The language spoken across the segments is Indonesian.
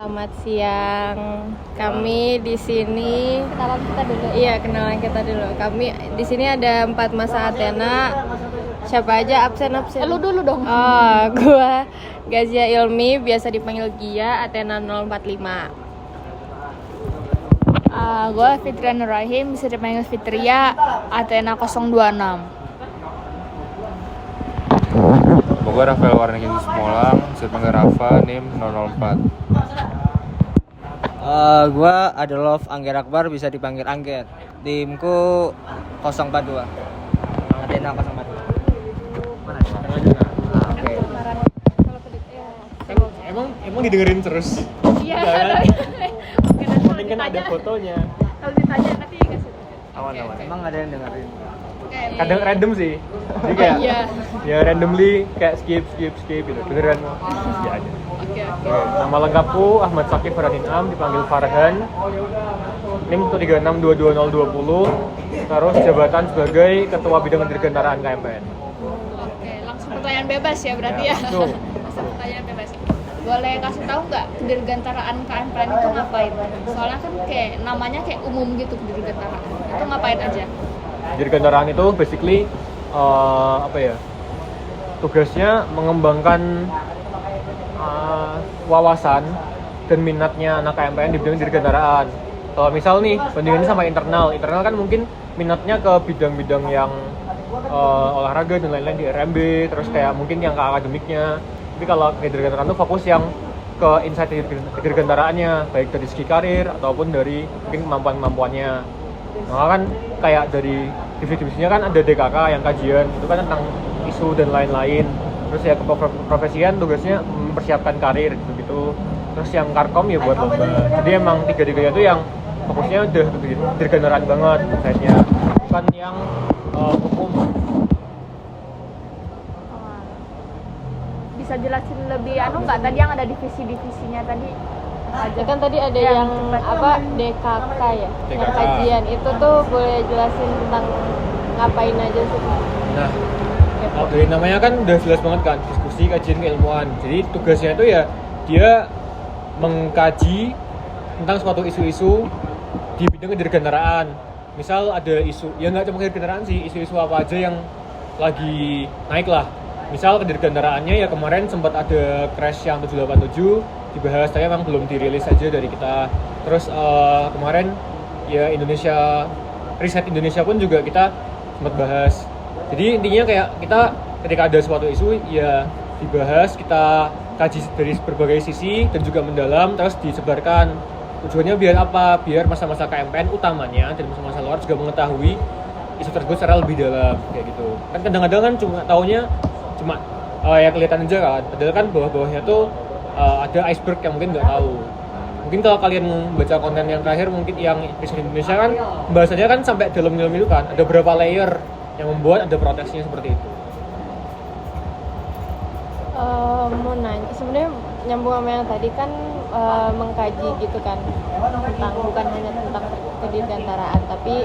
Selamat siang. Kami di sini Kenalan kita dulu. Iya, kenalan kita dulu. Kami di sini ada 4 masa Athena. Siapa aja absen? Lu dulu dong. Oh, gua Gazia Ilmi, biasa dipanggil Gia, Athena 045. Gue Fitria Nurrahim, bisa dipanggil Fitria, Athena 026. Gue Rafael Warnegi Semolang, bisa dipanggil Rafa, NIM 004. Gue Adelov Angger Akbar, bisa dipanggil Angger. Timku 042. Athena 042. Mana? Oke. Emang didengerin terus? Iya, Mungkin kan ada fotonya. Kalau ditanya nanti kasih. Awan-awan. Emang ada yang dengerin? Kadang random sih. Jadi kayak Iya. ya randomly kayak skip gitu. Beneran ya aja. Oke. Nama lengkapku Ahmad Sakif Farhan Inam, dipanggil Farhan. NIM 136222020. Terus jabatan sebagai Ketua Bidang Dirgantaraan KMPN. Oke, langsung pertanyaan bebas ya berarti ya. Betul. Langsung pertanyaan bebas. Boleh kasih tahu nggak dirgantaraan KMPN itu ngapain? Soalnya kan kayak namanya kayak umum gitu dirgantaraan. Itu ngapain aja? Dirgantaraan itu basically tugasnya mengembangkan wawasan dan minatnya anak KMPN di bidang dirgantaraan. Kalau misal nih bandingannya sama internal kan mungkin minatnya ke bidang-bidang yang olahraga dan lain-lain di RMB, terus kayak mungkin yang ke akademiknya. Tapi kalau di dirgantaraan itu fokus yang ke insight di dirgantaraannya, baik dari segi karir ataupun dari mungkin kemampuan-kemampuannya. Nah kan kayak dari divisi-divisinya kan ada DKK yang kajian, itu kan tentang isu dan lain-lain. Terus ya keprofesian tugasnya mempersiapkan karir gitu. Terus yang Karkom ya buat lomba. Jadi emang tiga-tiganya itu yang fokusnya udah dirgantaraan banget insight-nya. Bukan yang umum. Bisa jelasin lebih nggak tadi yang ada divisi-divisinya tadi? Ya kan tadi ada yang DKK ya, yang DKK. kajian itu tuh boleh jelasin tentang ngapain aja sih? Nah, dari namanya kan udah jelas banget kan, diskusi kajian keilmuan. Jadi tugasnya itu ya dia mengkaji tentang suatu isu-isu di bidang kedirgantaraan. Misal ada isu, ya nggak cuma kedirgantaraan sih, isu-isu apa aja yang lagi naik lah. Misal kedirgantaraannya ya kemarin sempat ada crash yang 787 dibahas, tapi emang belum dirilis aja dari kita. Terus kemarin ya riset Indonesia pun juga kita sempat bahas. Jadi intinya kayak kita ketika ada suatu isu ya dibahas, kita kaji dari berbagai sisi dan juga mendalam, terus disebarkan. Tujuannya biar apa? Biar masa-masa KMPN utamanya dan masa-masa luar juga mengetahui isu tersebut secara lebih dalam kayak gitu. Kan kadang-kadang kan cuma taunya cuma ya kelihatan aja kan. Padahal kan bawah-bawahnya tuh ada iceberg yang mungkin nggak tahu. Mungkin kalau kalian baca konten yang terakhir, mungkin yang riset Indonesia kan bahasanya kan sampai dalam-dalam itu kan ada beberapa layer yang membuat ada protesnya seperti itu. Mau nanya, sebenarnya nyambung sama yang tadi kan mengkaji gitu kan tentang bukan hanya tentang kedirgantaraan tapi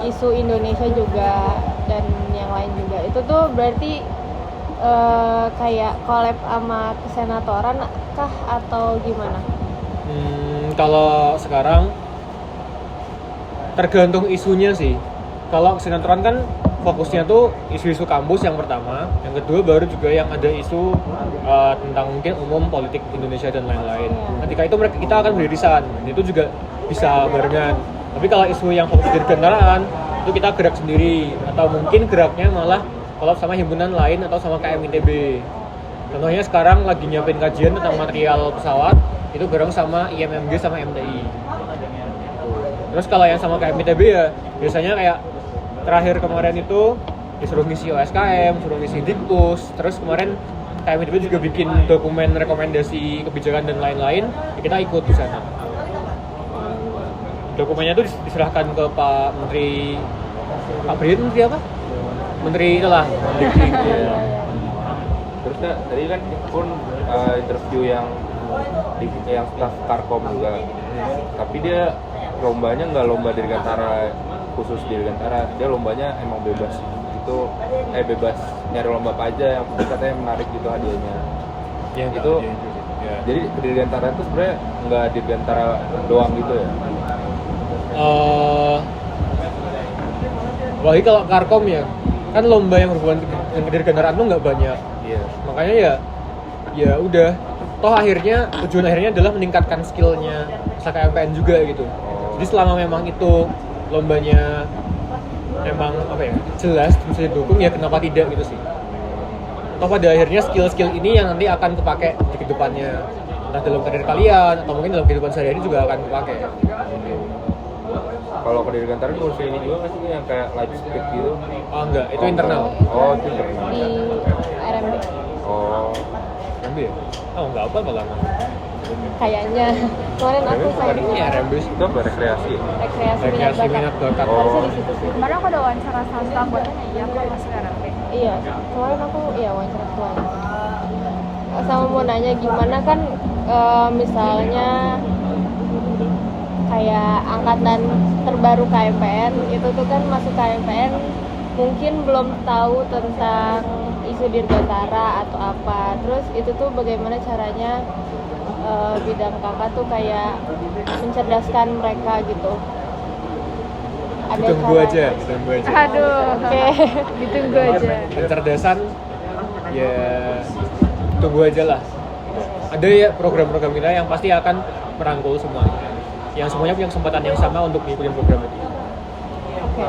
isu Indonesia juga dan yang lain juga. Itu tuh berarti kayak collab sama kesenatoran kah atau gimana? Kalau sekarang tergantung isunya sih. Kalau kesenatoran kan fokusnya tuh isu-isu kampus yang pertama, yang kedua baru juga yang ada isu tentang mungkin umum politik Indonesia dan lain-lain. Ketika itu kita akan beririsan, itu juga bisa barengan. Tapi kalau isu yang fokus di dirgantaraan itu kita gerak sendiri, atau mungkin geraknya malah kalau sama himpunan lain atau sama KMITB. Contohnya sekarang lagi nyiapin kajian tentang material pesawat, itu bareng sama IMMG sama MTI. Terus kalau yang sama KMITB ya biasanya kayak terakhir kemarin itu disuruh ngisi OSKM, suruh ngisi Dikpus. Terus kemarin KMITB juga bikin dokumen rekomendasi kebijakan dan lain-lain, kita ikut di sana. Dokumennya itu diserahkan ke Pak Menteri, Pak Brian, Menteri apa? Menteri itulah. Terus tadi kan pun interview yang staff Karkom juga. Tapi dia lombanya nggak lomba dirgantara khusus dirgantara, dia lombanya emang bebas. Itu bebas nyari lomba apa aja yang penting katanya menarik gitu hadiahnya. Ya, itu Ya. Jadi dirgantara itu sebenarnya nggak dirgantara doang gitu ya? Apalagi kalau Karkom ya, kan lomba yang berhubungan dengan dirgantaraan tuh nggak banyak. Iya. Makanya ya udah. Toh akhirnya tujuan akhirnya adalah meningkatkan skillnya KMPN juga gitu. Jadi selama memang itu lombanya memang jelas bisa didukung ya kenapa tidak gitu sih. Toh pada akhirnya skill-skill ini yang nanti akan kepake di kedepannya, entah dalam karir kalian atau mungkin dalam kehidupan sehari-hari juga akan kepake. Kalau ke dirgantara kursi ini juga nggak sih yang kayak light speed gitu? Oh enggak, itu internal. Oh itu internal. Di RMB Oh. RMB ya? Oh enggak apa malah. kayaknya. Kemarin aku Bukan Ini saya RMB sih. itu apa rekreasi? rekreasi minat bakat. Oh. Harusnya di situ sih. Kemarin aku ada wawancara sama staff buatnya, iya aku masuk RMP. Iya, kemarin aku wawancara ketuanya. Sama mau nanya gimana kan misalnya kayak angkatan terbaru KMPN itu tuh kan masuk KMPN mungkin belum tahu tentang isu dirgantara atau apa. Terus itu tuh bagaimana caranya bidang kakak tuh kayak mencerdaskan mereka gitu. Ada Ditunggu aja. Aduh, Oke. ditunggu aja. Kecerdasan ya tunggu aja lah. Ada ya program-program kita yang pasti akan merangkul semuanya. Yang semuanya punya kesempatan yang sama untuk mengikuti program itu. Oke.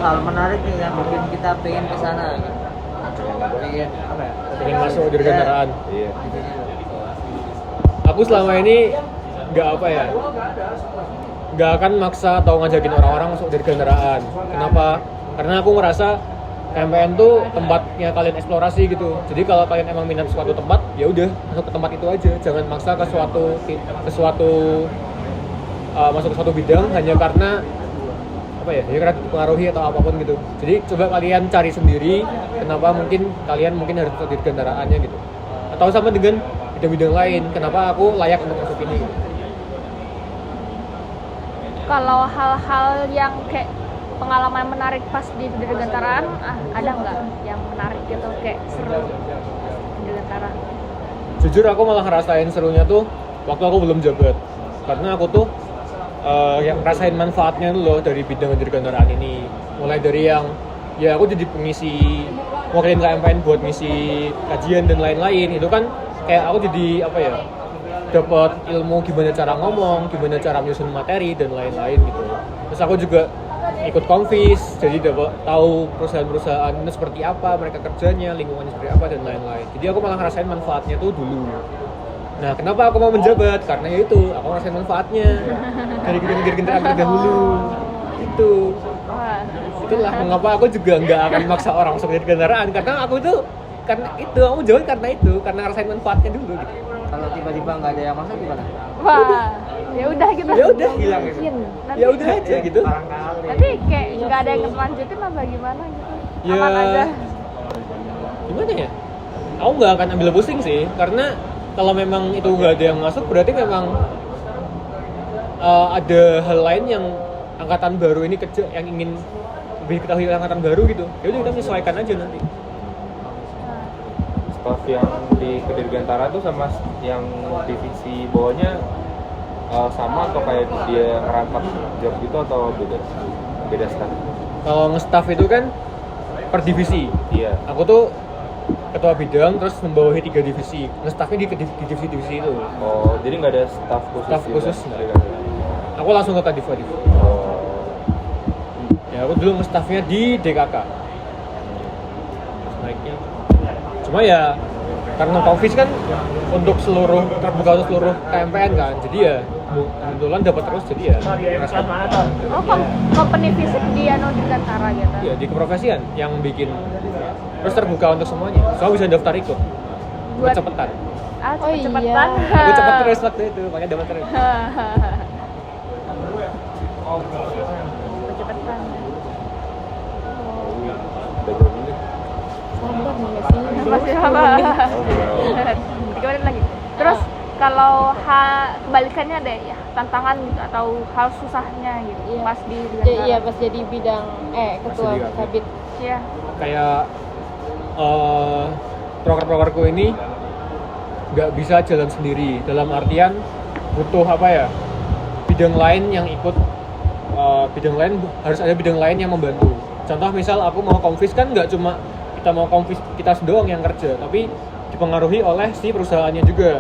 Hal menarik nih yang bikin kita pengen ke sana gitu. Pengen apa ya? Pengen masuk dirgantaraan. Iya. Aku selama ini nggak akan maksa atau ngajakin orang-orang masuk dirgantaraan. Kenapa? Karena aku ngerasa KMPN tuh tempatnya kalian eksplorasi gitu. Jadi kalau kalian emang minat suatu tempat, ya udah masuk ke tempat itu aja. Jangan maksa ke masuk ke suatu bidang hanya karena karena dipengaruhi atau apapun gitu. Jadi coba kalian cari sendiri kenapa kalian harus masuk dirgantaraannya gitu. Atau sama dengan bidang-bidang lain, kenapa aku layak untuk masuk ini. Kalau hal-hal yang kayak pengalaman menarik pas di dirgantaraan, ada nggak yang menarik gitu kayak seru di dirgantara? Jujur aku malah ngerasain serunya tuh waktu aku belum jabat. Karena aku tuh yang ngerasain manfaatnya tuh loh dari bidang dirgantaraan ini. Mulai dari yang aku jadi pengisi wakilin KMPN buat ngisi kajian dan lain-lain. Itu kan kayak aku jadi dapat ilmu gimana cara ngomong, gimana cara menyusun materi dan lain-lain gitu. Terus aku juga ikut konfis, jadi dapat tahu perusahaan-perusahaan itu seperti apa, mereka kerjanya, lingkungannya seperti apa dan lain-lain. Jadi aku malah ngerasain manfaatnya tuh dulu. Nah, kenapa aku mau menjabat? Karena ya itu, aku ngerasain manfaatnya dari generasi terdahulu. Itu. Itulah mengapa aku juga nggak akan maksa orang masuk di kendaraan karena aku mau jabat karena ngerasain manfaatnya dulu gitu. Kalau tiba-tiba nggak ada yang masuk gimana? Wah, ya udah gitu. Ya udah hilang gitu. Nanti- Ya udah aja gitu. Tapi kayak nggak ada yang lanjutin apa gimana gitu? Ya, Aman aja. gimana ya? Aku nggak akan ambil pusing sih karena kalau memang itu nggak ada yang masuk berarti memang ada hal lain yang angkatan baru ini kerja yang ingin lebih ketahui angkatan baru gitu. Ya udah kita menyesuaikan aja nanti. Staff yang di Kedirgantara tuh sama yang divisi bawahnya sama atau kayak dia ngerangkap job gitu atau beda staff? Kalau nge-staff itu kan per divisi. Iya. Aku tuh ketua bidang terus membawahi 3 divisi. Nge-staffnya di divisi-divisi itu. Oh, jadi nggak ada staff khusus? Staff gitu? khusus nggak. Aku langsung ke Kadif. Oh. Ya aku dulu nge-staffnya di DKK. Naiknya. Cuma ya karena Konfis kan untuk terbuka untuk seluruh KMPN kan, jadi ya kebetulan dapat terus jadi ya. Oh, company visit di Dirgantara gitu. Ya di keprofesian yang bikin terus terbuka untuk semuanya. Soalnya bisa daftar ikut. Buat- Cepetan. Oh, Cepet-cepetan. iya. Aku cepet terus waktu itu, makanya dapat terus. Cepet-cepetan. Udah berapa menit? Sabar nggak sih? Masih apa? 3 menit lagi. Terus kalau kebalikannya deh ya, tantangan gitu atau hal susahnya gitu Iya. pas di Iya, pas jadi bidang ketua Pas jadi kabit. Iya. Kayak proker-prokerku ini nggak bisa jalan sendiri, dalam artian butuh apa ya, bidang lain yang ikut, harus ada bidang lain yang membantu. Contoh misal aku mau konfis kan nggak cuma kita mau konfis kita doang yang kerja, tapi dipengaruhi oleh si perusahaannya juga.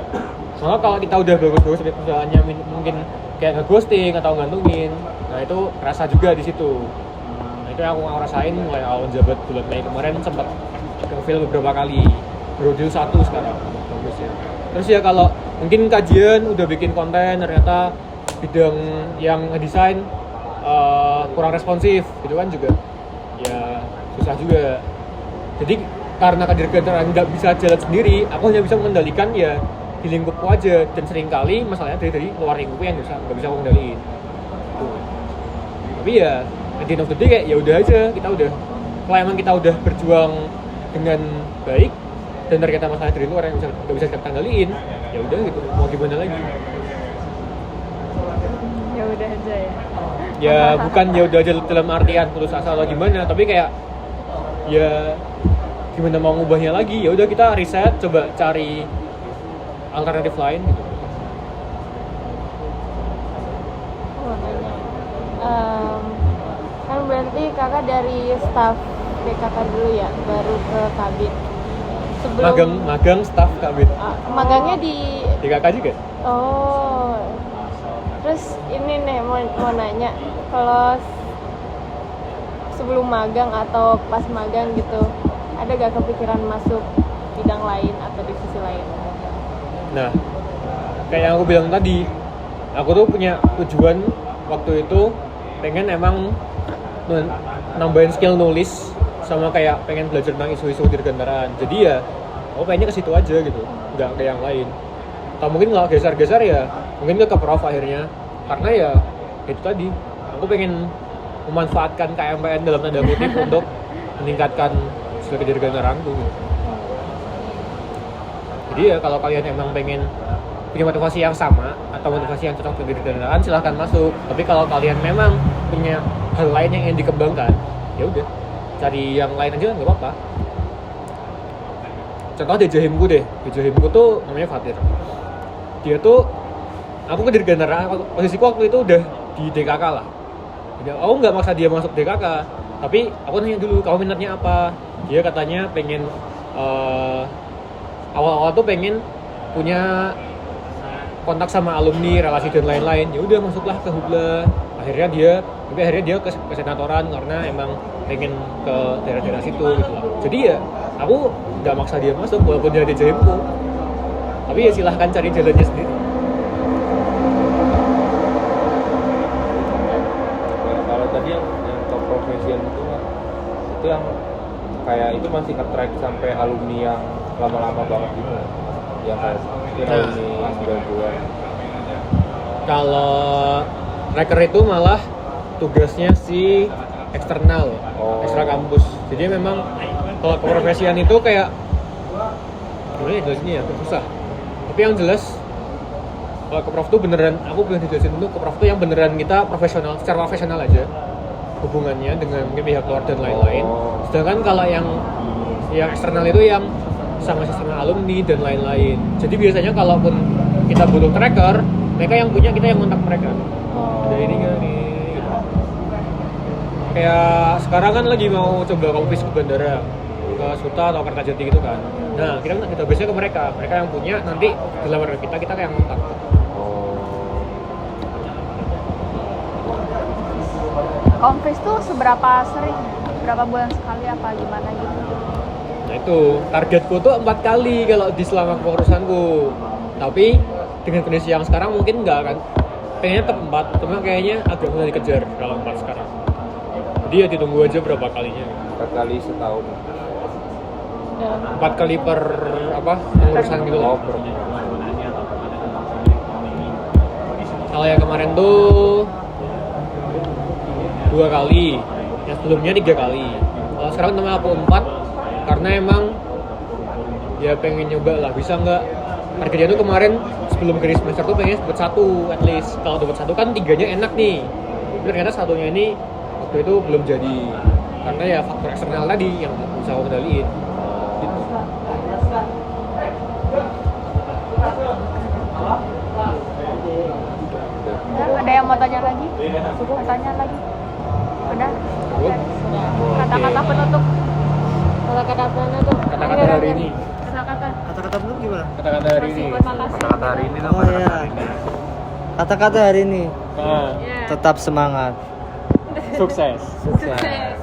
Maka kalau kita udah bagus-bagus dari perusahaannya mungkin kayak nge-ghosting atau ngantungin, nah itu kerasa juga di situ. Nah itu yang aku ngerasain mulai awal jabat bulan Mei kemarin, sempat ke-fail beberapa kali, baru deal 1 sekarang bagusnya. Terus ya kalau mungkin kajian udah bikin konten ternyata bidang yang ngedesain kurang responsif gitu kan juga ya susah juga. Jadi karena kedirgantaraan nggak bisa jalan sendiri, aku hanya bisa mengendalikan ya di lingkupku aja, dan seringkali masalahnya dari luar lingkupku yang nggak bisa aku kendaliin. Tapi ya at the end of the day kayak ya udah aja, kita udah, kalau emang kita udah berjuang dengan baik dan ternyata masalah dari luar yang nggak bisa kita kendaliin, ya udah gitu, mau gimana lagi. Ya udah aja ya. Ya bukan ya udah aja dalam artian putus asa atau gimana, tapi kayak ya gimana mau ngubahnya lagi, ya udah kita riset, coba cari alternatif lain gitu. Mau nanya, kan berarti kakak dari staff BKK dulu ya, baru ke kabin. Sebelum Magang staff kabin. magangnya di kakak juga. Oh, terus ini nih mau nanya, kalau sebelum magang atau pas magang gitu, ada gak kepikiran masuk bidang lain atau divisi lain? Nah, kayak yang aku bilang tadi, aku tuh punya tujuan waktu itu pengen emang nambahin skill nulis sama kayak pengen belajar tentang isu-isu dirgantaraan. Jadi ya, aku pengennya ke situ aja gitu, nggak ke yang lain. Atau mungkin kalau geser-geser ya, mungkin ke prof akhirnya. Karena ya itu tadi, aku pengen memanfaatkan KMPN dalam tanda kutip untuk meningkatkan skill kedirgantaraanku. Jadi ya kalau kalian emang pengen punya motivasi yang sama atau motivasi yang cocok dengan kedirgantaraan, silahkan masuk. Tapi kalau kalian memang punya hal lain yang ingin dikembangkan, ya udah cari yang lain aja nggak apa-apa. Contoh di Jahimku tuh namanya Fatir. Dia tuh, aku kedirgantaraan, posisiku waktu itu udah di DKK lah. Jadi aku nggak maksa dia masuk DKK, tapi aku nanya dulu, kamu minatnya apa? Dia katanya pengen awal-awal tuh pengen punya kontak sama alumni, relasi dan lain-lain. Ya udah masuklah ke Hubla. Akhirnya dia ke senatoran karena emang pengen ke daerah-daerah situ gitu lah. Jadi ya aku nggak maksa dia masuk walaupun dia ada Jahimku. Tapi ya silahkan cari jalannya sendiri. Kalau tadi yang top profession itu yang kayak itu masih nge-track sampai alumni yang lama-lama banget gitu, yang kayak alumni 9 bulan. Kalau tracker itu malah tugasnya si eksternal, ekstra kampus. Jadi memang kalau keprofesian itu kayak gimana ya jelasnya ya, susah. Tapi yang jelas kalau ke prof tuh beneran, aku pengen dijelasin dulu, ke prof tuh yang beneran kita profesional, secara profesional aja hubungannya dengan mungkin pihak luar dan lain-lain. Sedangkan kalau yang eksternal itu yang sama alumni dan lain-lain. Jadi biasanya kalaupun kita butuh tracker, mereka yang punya, kita yang kontak mereka. Ada ini nggak nih? Gitu. Kayak sekarang kan lagi mau coba konfis ke bandara, ke Suta atau Kertajati gitu kan. Nah kita biasanya ke mereka yang punya, nanti dilamar kita yang kontak. Konfis tuh seberapa sering? Berapa bulan sekali apa gimana gitu? Nah itu, targetku tuh 4 kali kalau di selama kepengurusanku. Tapi dengan kondisi yang sekarang mungkin enggak kan. Pengennya tetap 4, cuma kayaknya agak susah dikejar kalau 4 sekarang. Jadi ya ditunggu aja berapa kalinya. 4 kali setahun. 4 kali per pengurusan gitu loh. Kalau yang kemarin tuh 2 kali, yang sebelumnya 3 kali. Kalau sekarang nama aku 4 karena emang ya pengen nyoba lah, bisa nggak. Targetnya tuh kemarin sebelum garis semester tuh pengen dapat 1 at least. Kalau dapat 1 kan 3-nya enak nih. Tapi ternyata 1-nya ini waktu itu belum jadi karena ya faktor eksternal tadi yang bisa aku kendaliin. Gitu. mau tanya lagi? Sudah tanya lagi? Udah? Kata-kata penutup. Kata-kata penutup. Kata-kata hari ini. Kata-kata. Kata-kata belum gimana? Kata-kata hari ini. Terima kasih. Kata hari ini Oh iya. Kata-kata hari ini Nah, Ya. tetap semangat. sukses. Sukses. Sukses.